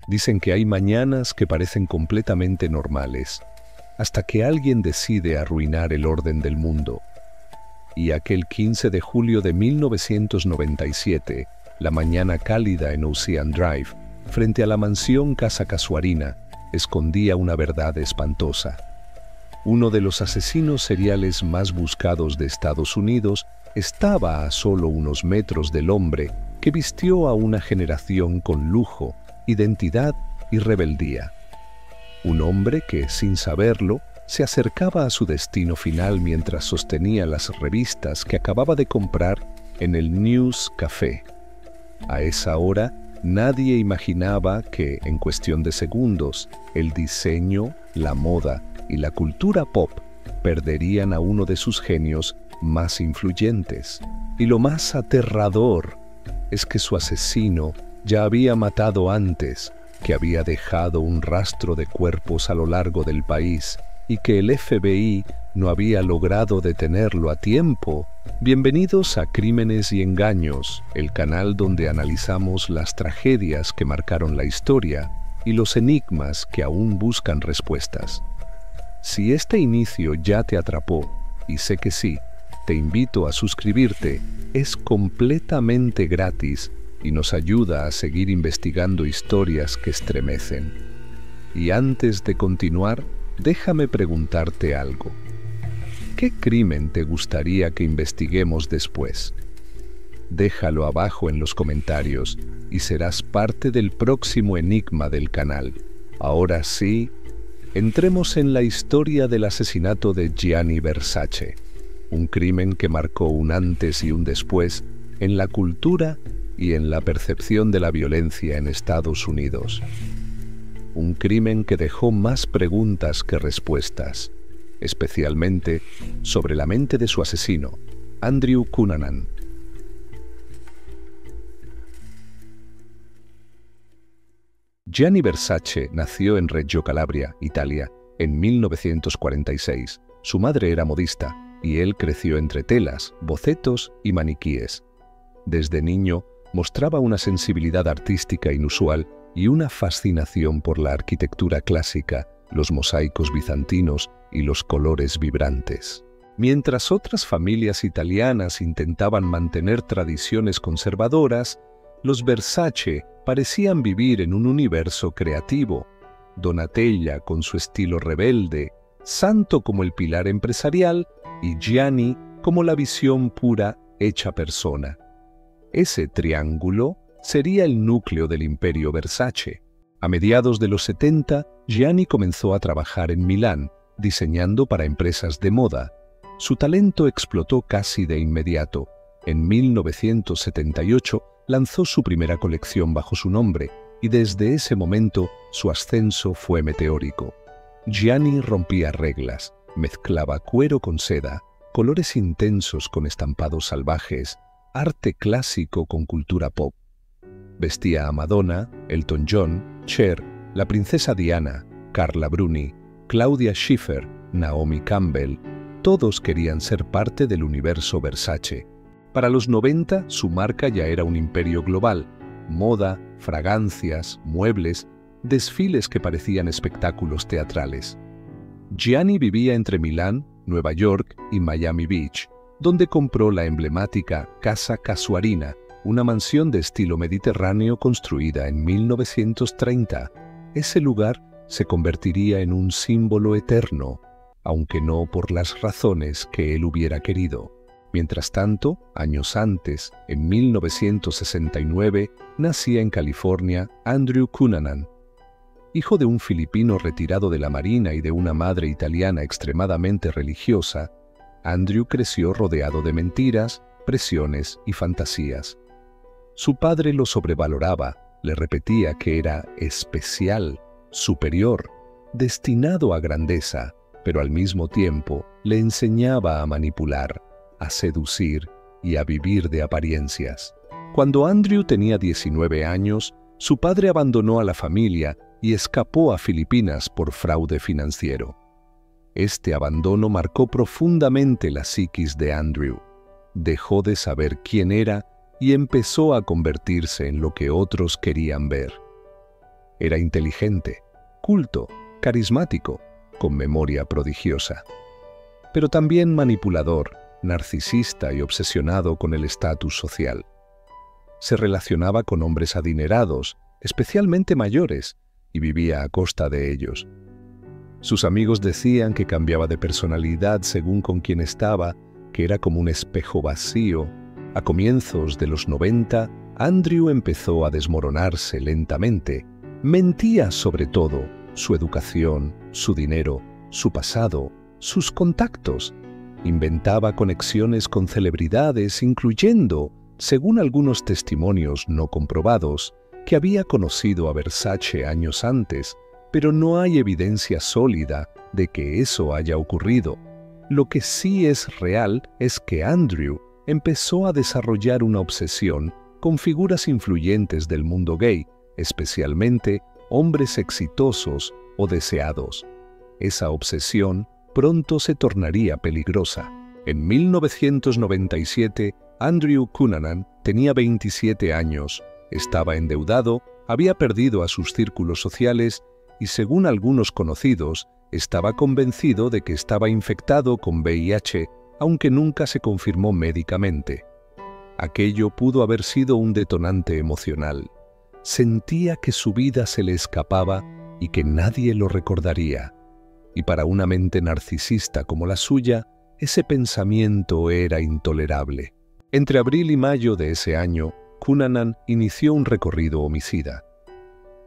Dicen que hay mañanas que parecen completamente normales, hasta que alguien decide arruinar el orden del mundo. Y aquel 15 de julio de 1997, la mañana cálida en Ocean Drive, frente a la mansión Casa Casuarina, escondía una verdad espantosa. Uno de los asesinos seriales más buscados de Estados Unidos estaba a solo unos metros del hombre que vistió a una generación con lujo, identidad y rebeldía. Un hombre que, sin saberlo, se acercaba a su destino final mientras sostenía las revistas que acababa de comprar en el News Café. A esa hora, nadie imaginaba que, en cuestión de segundos, el diseño, la moda y la cultura pop perderían a uno de sus genios más influyentes. Y lo más aterrador es que su asesino ya había matado antes, que había dejado un rastro de cuerpos a lo largo del país y que el FBI no había logrado detenerlo a tiempo. Bienvenidos a Crímenes y Engaños, el canal donde analizamos las tragedias que marcaron la historia y los enigmas que aún buscan respuestas. Si este inicio ya te atrapó, y sé que sí, te invito a suscribirte. Es completamente gratis y nos ayuda a seguir investigando historias que estremecen. Y antes de continuar, déjame preguntarte algo. ¿Qué crimen te gustaría que investiguemos después? Déjalo abajo en los comentarios y serás parte del próximo enigma del canal. Ahora sí, entremos en la historia del asesinato de Gianni Versace, un crimen que marcó un antes y un después en la cultura y en la percepción de la violencia en Estados Unidos. Un crimen que dejó más preguntas que respuestas, especialmente sobre la mente de su asesino, Andrew Cunanan. Gianni Versace nació en Reggio Calabria, Italia, en 1946. Su madre era modista y él creció entre telas, bocetos y maniquíes. Desde niño mostraba una sensibilidad artística inusual y una fascinación por la arquitectura clásica, los mosaicos bizantinos y los colores vibrantes. Mientras otras familias italianas intentaban mantener tradiciones conservadoras, los Versace parecían vivir en un universo creativo. Donatella con su estilo rebelde, Santo como el pilar empresarial y Gianni como la visión pura hecha persona. Ese triángulo sería el núcleo del imperio Versace. A mediados de los 70, Gianni comenzó a trabajar en Milán, diseñando para empresas de moda. Su talento explotó casi de inmediato. En 1978 lanzó su primera colección bajo su nombre, y desde ese momento su ascenso fue meteórico. Gianni rompía reglas, mezclaba cuero con seda, colores intensos con estampados salvajes, arte clásico con cultura pop. Vestía a Madonna, Elton John, Cher, la princesa Diana, Carla Bruni, Claudia Schiffer, Naomi Campbell. Todos querían ser parte del universo Versace. Para los 90, su marca ya era un imperio global. Moda, fragancias, muebles, desfiles que parecían espectáculos teatrales. Gianni vivía entre Milán, Nueva York y Miami Beach, donde compró la emblemática Casa Casuarina, una mansión de estilo mediterráneo construida en 1930. Ese lugar se convertiría en un símbolo eterno, aunque no por las razones que él hubiera querido. Mientras tanto, años antes, en 1969, nacía en California Andrew Cunanan. Hijo de un filipino retirado de la marina y de una madre italiana extremadamente religiosa, Andrew creció rodeado de mentiras, presiones y fantasías. Su padre lo sobrevaloraba, le repetía que era especial, superior, destinado a grandeza, pero al mismo tiempo le enseñaba a manipular, a seducir y a vivir de apariencias. Cuando Andrew tenía 19 años, su padre abandonó a la familia y escapó a Filipinas por fraude financiero. Este abandono marcó profundamente la psiquis de Andrew. Dejó de saber quién era y empezó a convertirse en lo que otros querían ver. Era inteligente, culto, carismático, con memoria prodigiosa. Pero también manipulador, narcisista y obsesionado con el estatus social. Se relacionaba con hombres adinerados, especialmente mayores, y vivía a costa de ellos. Sus amigos decían que cambiaba de personalidad según con quién estaba, que era como un espejo vacío. A comienzos de los 90, Andrew empezó a desmoronarse lentamente. Mentía sobre todo: su educación, su dinero, su pasado, sus contactos. Inventaba conexiones con celebridades, incluyendo, según algunos testimonios no comprobados, que había conocido a Versace años antes, pero no hay evidencia sólida de que eso haya ocurrido. Lo que sí es real es que Andrew empezó a desarrollar una obsesión con figuras influyentes del mundo gay, especialmente hombres exitosos o deseados. Esa obsesión pronto se tornaría peligrosa. En 1997, Andrew Cunanan tenía 27 años, estaba endeudado, había perdido a sus círculos sociales y, según algunos conocidos, estaba convencido de que estaba infectado con VIH, aunque nunca se confirmó médicamente. Aquello pudo haber sido un detonante emocional. Sentía que su vida se le escapaba y que nadie lo recordaría. Y para una mente narcisista como la suya, ese pensamiento era intolerable. Entre abril y mayo de ese año, Cunanan inició un recorrido homicida.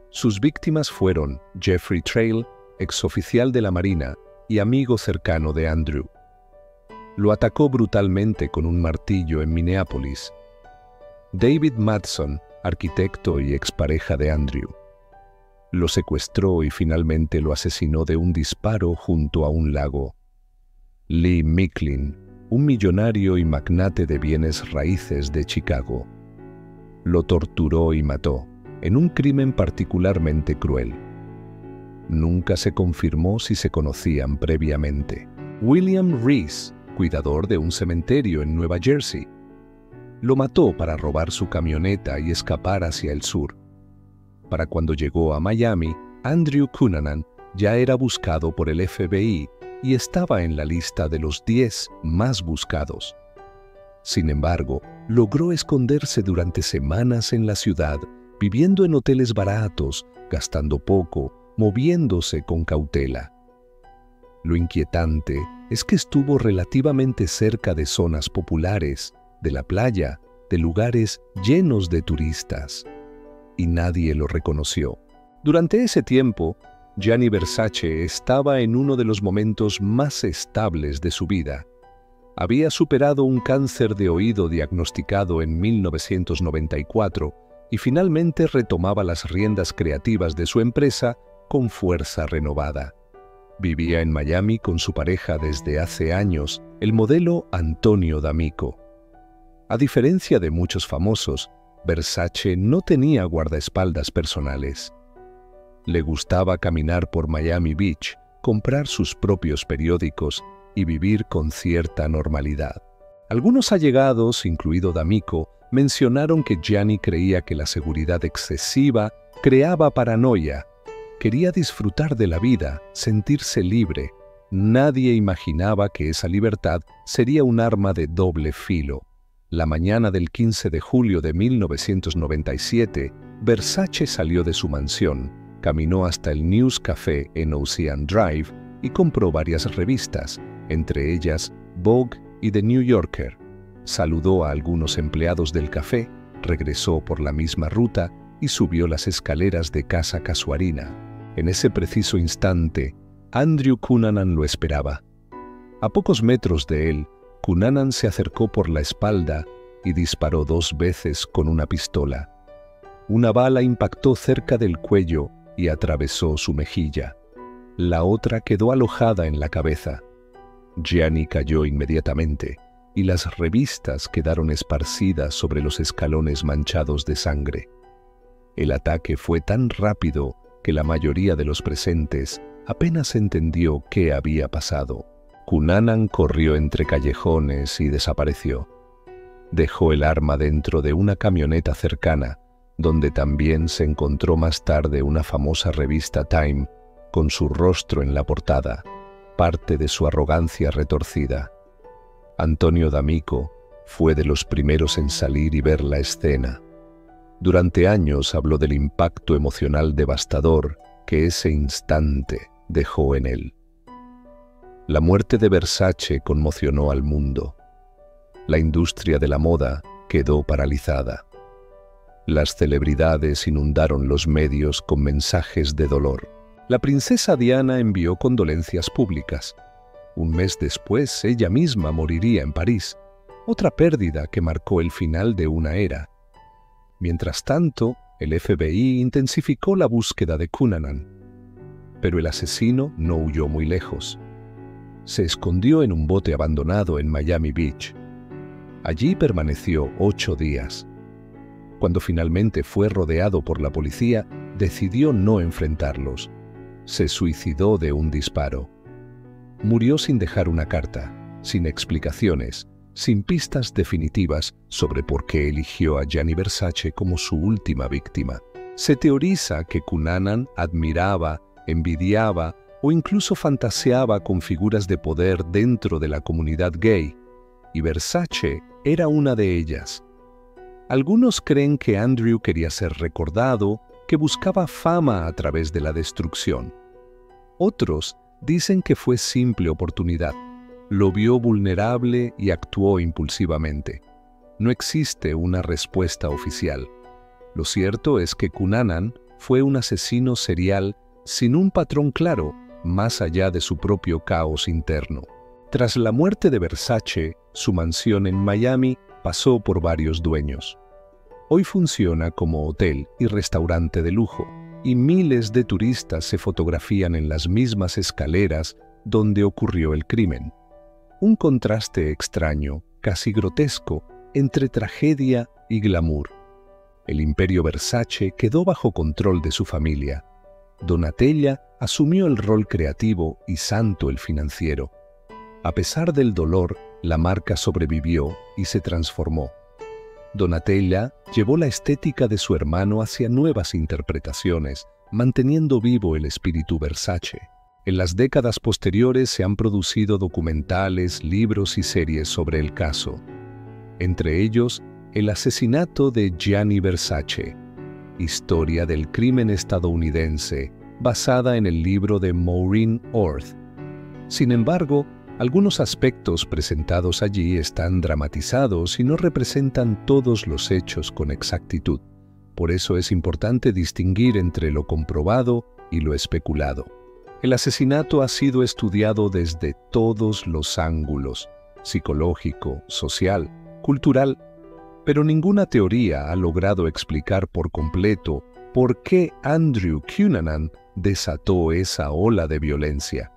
Sus víctimas fueron Jeffrey Trail, exoficial de la Marina y amigo cercano de Andrew. Lo atacó brutalmente con un martillo en Minneapolis. David Madson, arquitecto y expareja de Andrew. Lo secuestró y finalmente lo asesinó de un disparo junto a un lago. Lee Micklin, un millonario y magnate de bienes raíces de Chicago. Lo torturó y mató, en un crimen particularmente cruel. Nunca se confirmó si se conocían previamente. William Reese, cuidador de un cementerio en Nueva Jersey. Lo mató para robar su camioneta y escapar hacia el sur. Para cuando llegó a Miami, Andrew Cunanan ya era buscado por el FBI y estaba en la lista de los 10 más buscados. Sin embargo, logró esconderse durante semanas en la ciudad, viviendo en hoteles baratos, gastando poco, moviéndose con cautela. Lo inquietante es que estuvo relativamente cerca de zonas populares, de la playa, de lugares llenos de turistas. Y nadie lo reconoció. Durante ese tiempo, Gianni Versace estaba en uno de los momentos más estables de su vida. Había superado un cáncer de oído diagnosticado en 1994 y finalmente retomaba las riendas creativas de su empresa con fuerza renovada. Vivía en Miami con su pareja desde hace años, el modelo Antonio D'Amico. A diferencia de muchos famosos, Versace no tenía guardaespaldas personales. Le gustaba caminar por Miami Beach, comprar sus propios periódicos y vivir con cierta normalidad. Algunos allegados, incluido D'Amico, mencionaron que Gianni creía que la seguridad excesiva creaba paranoia. Quería disfrutar de la vida, sentirse libre. Nadie imaginaba que esa libertad sería un arma de doble filo. La mañana del 15 de julio de 1997, Versace salió de su mansión, caminó hasta el News Café en Ocean Drive y compró varias revistas, entre ellas Vogue y The New Yorker. Saludó a algunos empleados del café, regresó por la misma ruta y subió las escaleras de Casa Casuarina. En ese preciso instante, Andrew Cunanan lo esperaba. A pocos metros de él, Cunanan se acercó por la espalda y disparó 2 veces con una pistola. Una bala impactó cerca del cuello y atravesó su mejilla. La otra quedó alojada en la cabeza. Gianni cayó inmediatamente y las revistas quedaron esparcidas sobre los escalones manchados de sangre. El ataque fue tan rápido que la mayoría de los presentes apenas entendió qué había pasado. Cunanan corrió entre callejones y desapareció. Dejó el arma dentro de una camioneta cercana, donde también se encontró más tarde una famosa revista Time con su rostro en la portada, parte de su arrogancia retorcida. Antonio D'Amico fue de los primeros en salir y ver la escena. Durante años habló del impacto emocional devastador que ese instante dejó en él. La muerte de Versace conmocionó al mundo. La industria de la moda quedó paralizada. Las celebridades inundaron los medios con mensajes de dolor. La princesa Diana envió condolencias públicas. Un mes después, ella misma moriría en París, otra pérdida que marcó el final de una era. Mientras tanto, el FBI intensificó la búsqueda de Cunanan, pero el asesino no huyó muy lejos. Se escondió en un bote abandonado en Miami Beach. Allí permaneció 8 días. Cuando finalmente fue rodeado por la policía, decidió no enfrentarlos. Se suicidó de un disparo. Murió sin dejar una carta, sin explicaciones, sin pistas definitivas sobre por qué eligió a Gianni Versace como su última víctima. Se teoriza que Cunanan admiraba, envidiaba o incluso fantaseaba con figuras de poder dentro de la comunidad gay, y Versace era una de ellas. Algunos creen que Andrew quería ser recordado, que buscaba fama a través de la destrucción. Otros dicen que fue simple oportunidad. Lo vio vulnerable y actuó impulsivamente. No existe una respuesta oficial. Lo cierto es que Cunanan fue un asesino serial sin un patrón claro, más allá de su propio caos interno. Tras la muerte de Versace, su mansión en Miami pasó por varios dueños. Hoy funciona como hotel y restaurante de lujo, y miles de turistas se fotografían en las mismas escaleras donde ocurrió el crimen. Un contraste extraño, casi grotesco, entre tragedia y glamour. El imperio Versace quedó bajo control de su familia. Donatella asumió el rol creativo y Santo el financiero. A pesar del dolor, la marca sobrevivió y se transformó. Donatella llevó la estética de su hermano hacia nuevas interpretaciones, manteniendo vivo el espíritu Versace. En las décadas posteriores se han producido documentales, libros y series sobre el caso. Entre ellos, El asesinato de Gianni Versace, historia del crimen estadounidense, basada en el libro de Maureen Orth. Sin embargo, algunos aspectos presentados allí están dramatizados y no representan todos los hechos con exactitud. Por eso es importante distinguir entre lo comprobado y lo especulado. El asesinato ha sido estudiado desde todos los ángulos, psicológico, social, cultural, pero ninguna teoría ha logrado explicar por completo por qué Andrew Cunanan desató esa ola de violencia.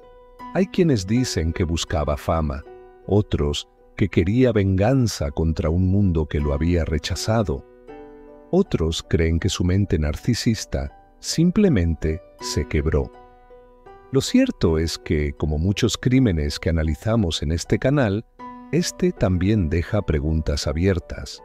Hay quienes dicen que buscaba fama, otros que quería venganza contra un mundo que lo había rechazado. Otros creen que su mente narcisista simplemente se quebró. Lo cierto es que, como muchos crímenes que analizamos en este canal, este también deja preguntas abiertas.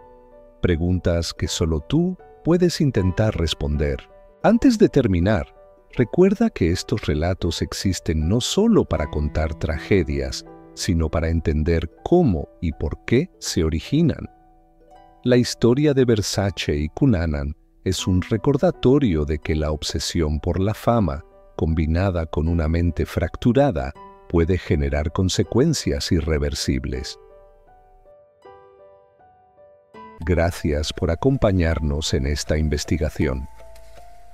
Preguntas que solo tú puedes intentar responder. Antes de terminar, recuerda que estos relatos existen no solo para contar tragedias, sino para entender cómo y por qué se originan. La historia de Versace y Cunanan es un recordatorio de que la obsesión por la fama, combinada con una mente fracturada, puede generar consecuencias irreversibles. Gracias por acompañarnos en esta investigación.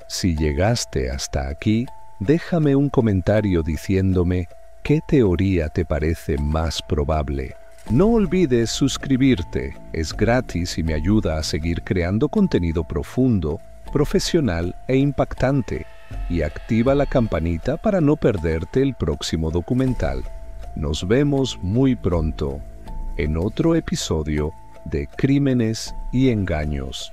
Si llegaste hasta aquí, déjame un comentario diciéndome qué teoría te parece más probable. No olvides suscribirte, es gratis y me ayuda a seguir creando contenido profundo, profesional e impactante. Y activa la campanita para no perderte el próximo documental. Nos vemos muy pronto en otro episodio de Crímenes y Engaños.